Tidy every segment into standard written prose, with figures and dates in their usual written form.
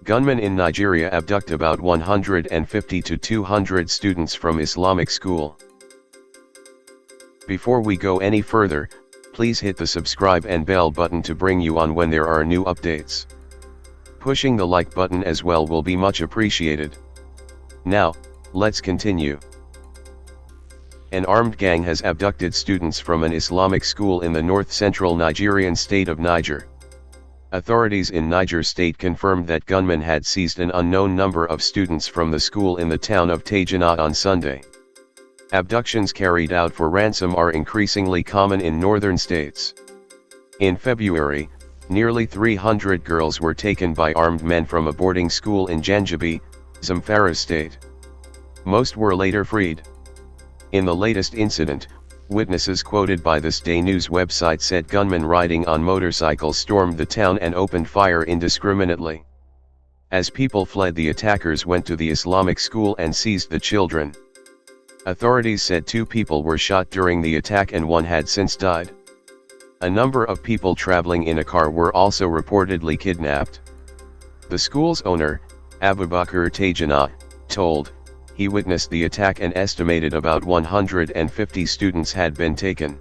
Gunmen in Nigeria abduct about 150 to 200 students from Islamic school. Before we go any further, please hit the subscribe and bell button to bring you on when there are new updates. Pushing the like button as well will be much appreciated. Now, let's continue. An armed gang has abducted students from an Islamic school in the north-central Nigerian state of Niger. Authorities in Niger State confirmed that gunmen had seized an unknown number of students from the school in the town of Tajana on Sunday. Abductions carried out for ransom are increasingly common in northern states. In February, nearly 300 girls were taken by armed men from a boarding school in Janjabi, Zamfara State. Most were later freed. In the latest incident, witnesses quoted by the Stay News website said gunmen riding on motorcycles stormed the town and opened fire indiscriminately. As people fled, the attackers went to the Islamic school and seized the children. Authorities said 2 people were shot during the attack and 1 had since died. A number of people traveling in a car were also reportedly kidnapped. The school's owner, Abubakar Tajana, told he witnessed the attack and estimated about 150 students had been taken.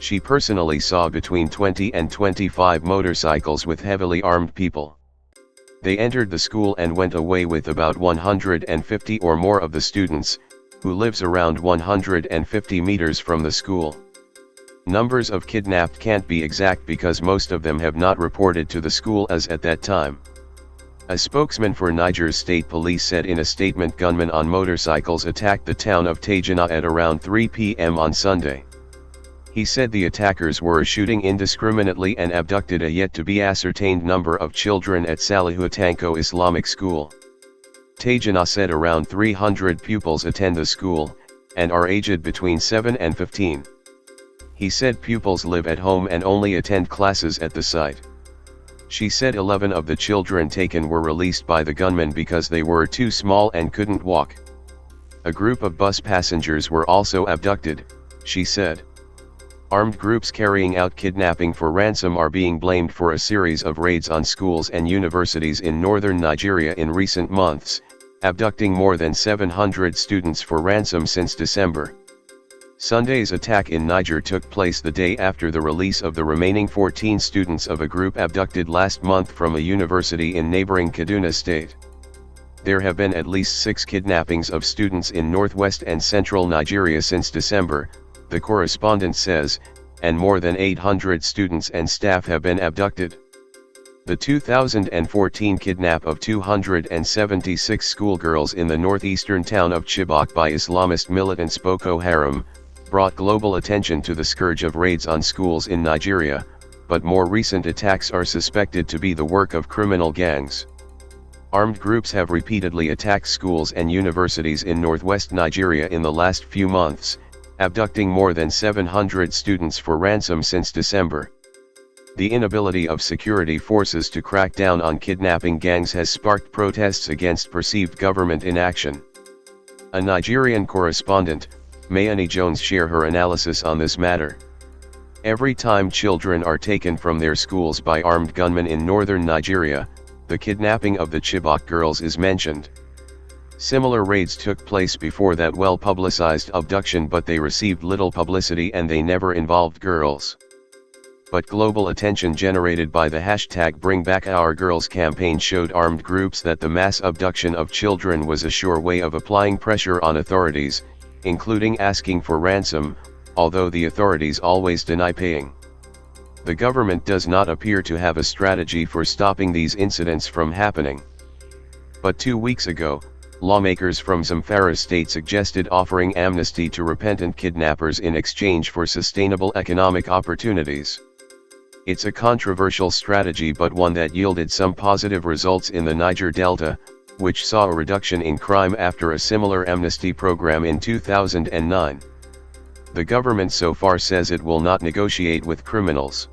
She personally saw between 20 and 25 motorcycles with heavily armed people. They entered the school and went away with about 150 or more of the students, who lives around 150 meters from the school. Numbers of kidnapped can't be exact because most of them have not reported to the school as at that time. A spokesman for Niger State Police said in a statement gunmen on motorcycles attacked the town of Tajana at around 3 p.m. on Sunday. He said the attackers were shooting indiscriminately and abducted a yet-to-be-ascertained number of children at Salihu Tanko Islamic School. Tajana said around 300 pupils attend the school, and are aged between 7 and 15. He said pupils live at home and only attend classes at the site. She said 11 of the children taken were released by the gunmen because they were too small and couldn't walk. A group of bus passengers were also abducted, she said. Armed groups carrying out kidnapping for ransom are being blamed for a series of raids on schools and universities in northern Nigeria in recent months, abducting more than 700 students for ransom since December. Sunday's attack in Niger took place the day after the release of the remaining 14 students of a group abducted last month from a university in neighboring Kaduna State. There have been at least 6 kidnappings of students in northwest and central Nigeria since December, the correspondent says, and more than 800 students and staff have been abducted. The 2014 kidnap of 276 schoolgirls in the northeastern town of Chibok by Islamist militants Boko Haram brought global attention to the scourge of raids on schools in Nigeria, but more recent attacks are suspected to be the work of criminal gangs. Armed groups have repeatedly attacked schools and universities in northwest Nigeria in the last few months, abducting more than 700 students for ransom since December. The inability of security forces to crack down on kidnapping gangs has sparked protests against perceived government inaction. A Nigerian correspondent, Mayani Jones, shared her analysis on this matter. Every time children are taken from their schools by armed gunmen in northern Nigeria, the kidnapping of the Chibok girls is mentioned. Similar raids took place before that well-publicized abduction, but they received little publicity and they never involved girls. But global attention generated by the hashtag #BringBackOurGirls campaign showed armed groups that the mass abduction of children was a sure way of applying pressure on authorities, including asking for ransom, although the authorities always deny paying. The government does not appear to have a strategy for stopping these incidents from happening. But 2 weeks ago, lawmakers from Zamfara State suggested offering amnesty to repentant kidnappers in exchange for sustainable economic opportunities. It's a controversial strategy, but one that yielded some positive results in the Niger Delta, which saw a reduction in crime after a similar amnesty program in 2009. The government so far says it will not negotiate with criminals.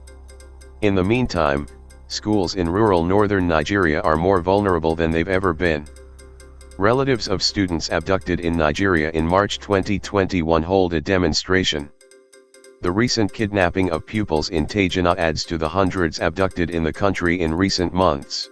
In the meantime, schools in rural northern Nigeria are more vulnerable than they've ever been. Relatives of students abducted in Nigeria in March 2021 hold a demonstration. The recent kidnapping of pupils in Tajana adds to the hundreds abducted in the country in recent months.